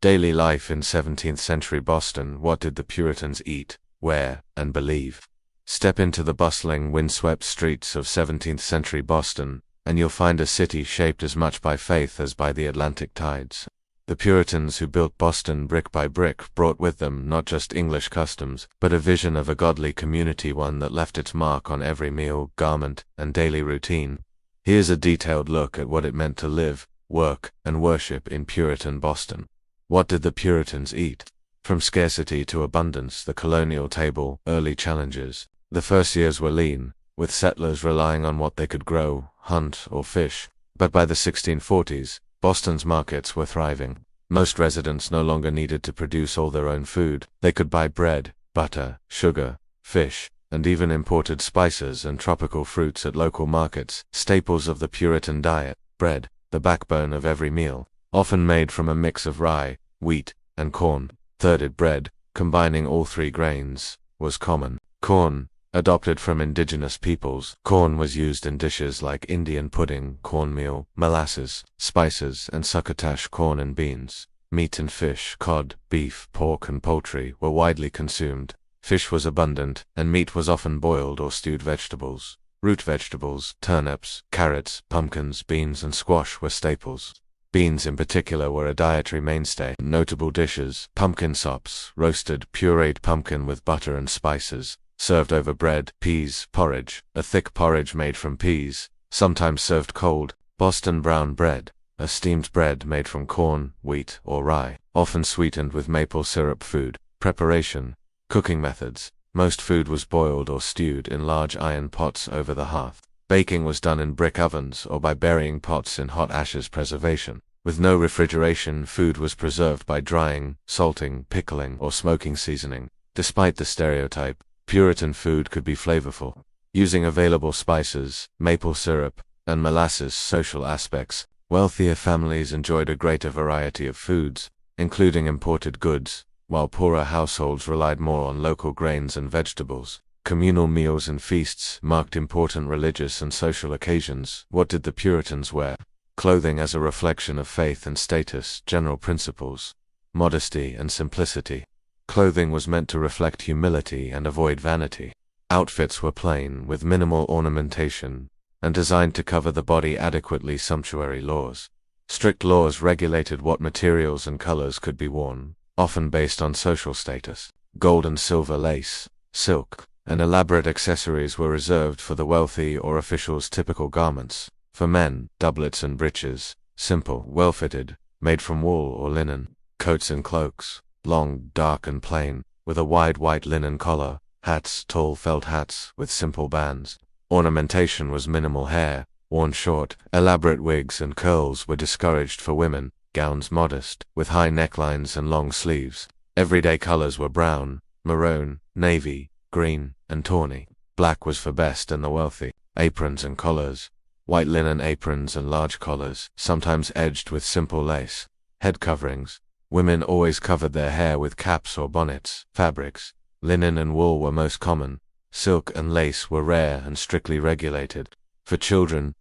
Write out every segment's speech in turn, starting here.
Daily life in 17th century Boston. What did the Puritans eat, wear, and believe? Step into the bustling, windswept streets of 17th century Boston, and you'll find a city shaped as much by faith as by the Atlantic tides. The Puritans who built Boston brick by brick brought with them not just English customs, but a vision of a godly community, one that left its mark on every meal, garment, and daily routine. Here's a detailed look at what it meant to live, work, and worship in Puritan Boston. What did the Puritans eat? From scarcity to abundance, the colonial table, early challenges. The first years were lean, with settlers relying on what they could grow, hunt, or fish. But by the 1640s, Boston's markets were thriving. Most residents no longer needed to produce all their own food. They could buy bread, butter, sugar, fish, and even imported spices and tropical fruits at local markets, staples of the Puritan diet. Bread, the backbone of every meal, often made from a mix of rye, wheat, and corn. Thirded bread, combining all three grains, was common. Corn, adopted from indigenous peoples. Corn was used in dishes like Indian pudding, cornmeal, molasses, spices, and succotash. Corn and beans. Meat and fish, cod, beef, pork, and poultry were widely consumed. Fish was abundant, and meat was often boiled or stewed. Vegetables, root vegetables, turnips, carrots, pumpkins, beans, and squash were staples. Beans in particular were a dietary mainstay. Notable dishes: pumpkin sops, roasted, pureed pumpkin with butter and spices, served over bread. Peas porridge, a thick porridge made from peas, sometimes served cold. Boston brown bread, a steamed bread made from corn, wheat, or rye, often sweetened with maple syrup. Food preparation. Cooking methods: most food was boiled or stewed in large iron pots over the hearth. Baking was done in brick ovens or by burying pots in hot ashes. Preservation: with no refrigeration, food was preserved by drying, salting, pickling, or smoking. Seasoning: despite the stereotype, Puritan food could be flavorful, using available spices, maple syrup, and molasses. Social aspects: wealthier families enjoyed a greater variety of foods, including imported goods, while poorer households relied more on local grains and vegetables. Communal meals and feasts marked important religious and social occasions. What did the Puritans wear? Clothing as a reflection of faith and status. General principles: modesty and simplicity. Clothing was meant to reflect humility and avoid vanity. Outfits were plain, with minimal ornamentation, and designed to cover the body adequately. Sumptuary laws: strict laws regulated what materials and colors could be worn, often based on social status. Gold and silver, lace, silk, and elaborate accessories were reserved for the wealthy or officials. Typical garments: for men, doublets and breeches, simple, well-fitted, made from wool or linen. Coats and cloaks: long, dark, and plain, with a wide white linen collar. Hats: tall felt hats with simple bands. Ornamentation was minimal. Hair, worn short. Elaborate wigs and curls were discouraged. For women, gowns modest, with high necklines and long sleeves. Everyday colors were brown, maroon, navy, green, and tawny. Black was for best and the wealthy. Aprons and collars: white linen aprons and large collars, sometimes edged with simple lace. Head coverings: women always covered their hair with caps or bonnets. Fabrics: linen and wool were most common. Silk and lace were rare and strictly regulated. For children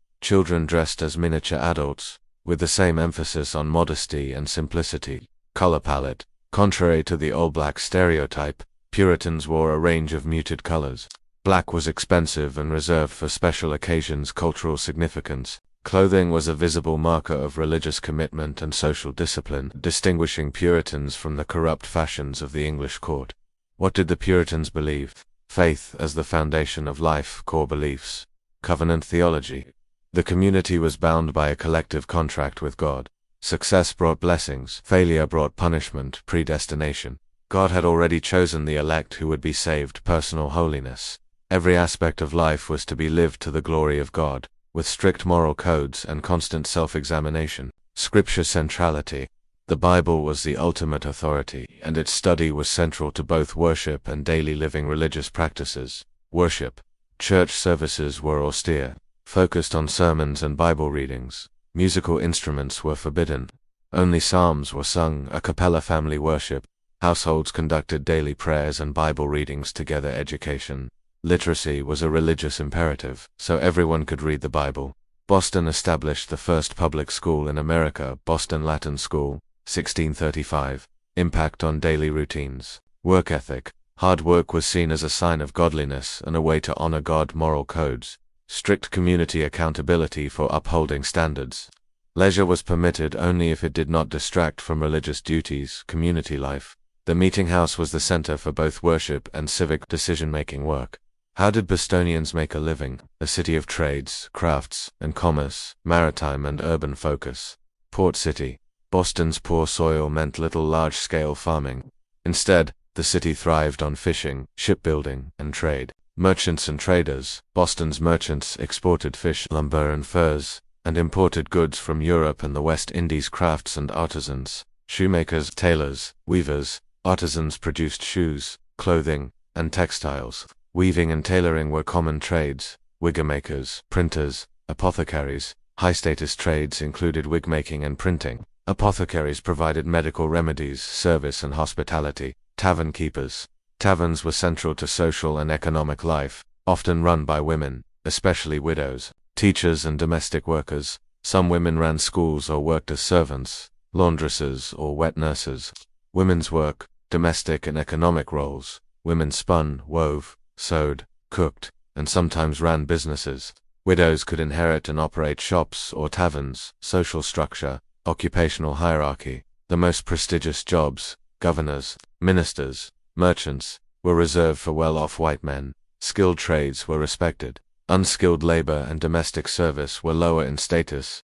dressed as miniature adults, with the same emphasis on modesty and simplicity. Color palette: contrary to the all-black stereotype, Puritans wore a range of muted colors. Black was expensive and reserved for special occasions. Cultural significance: clothing was a visible marker of religious commitment and social discipline, distinguishing Puritans from the corrupt fashions of the English court. What did the Puritans believe? Faith as the foundation of life. Core beliefs: covenant theology. The community was bound by a collective contract with God. Success brought blessings, failure brought punishment. Predestination: God had already chosen the elect who would be saved. Personal holiness: every aspect of life was to be lived to the glory of God, with strict moral codes and constant self-examination. Scripture centrality: the Bible was the ultimate authority, and its study was central to both worship and daily living. Religious practices: worship. Church services were austere, focused on sermons and Bible readings. Musical instruments were forbidden. Only psalms were sung. A cappella. Family worship: households conducted daily prayers and Bible readings together. Education: literacy was a religious imperative, so everyone could read the Bible. Boston established the first public school in America, Boston Latin School, 1635. Impact on daily routines. Work ethic. Hard work was seen as a sign of godliness and a way to honor God. Moral codes. Strict community accountability for upholding standards. Leisure was permitted only if it did not distract from religious duties. Community life. The meeting house was the center for both worship and civic decision-making work. How did Bostonians make a living? A city of trades, crafts, and commerce, maritime and urban focus. Port city. Boston's poor soil meant little large-scale farming. Instead, the city thrived on fishing, shipbuilding, and trade. Merchants and traders. Boston's merchants exported fish, lumber, and furs, and imported goods from Europe and the West Indies. Crafts and artisans. Shoemakers, tailors, weavers. Artisans produced shoes, clothing, and textiles. Weaving and tailoring were common trades. Wigmakers, printers, apothecaries. High-status trades included wig-making and printing. Apothecaries provided medical remedies, service, and hospitality. Tavern keepers. Taverns were central to social and economic life, often run by women, especially widows. Teachers and domestic workers. Some women ran schools or worked as servants, laundresses, or wet nurses. Women's work, domestic and economic roles. Women spun, wove, sewed, cooked, and sometimes ran businesses. Widows could inherit and operate shops or taverns. Social structure. Occupational hierarchy. The most prestigious jobs, governors, ministers, merchants, were reserved for well-off white men. Skilled trades were respected. Unskilled labor and domestic service were lower in status.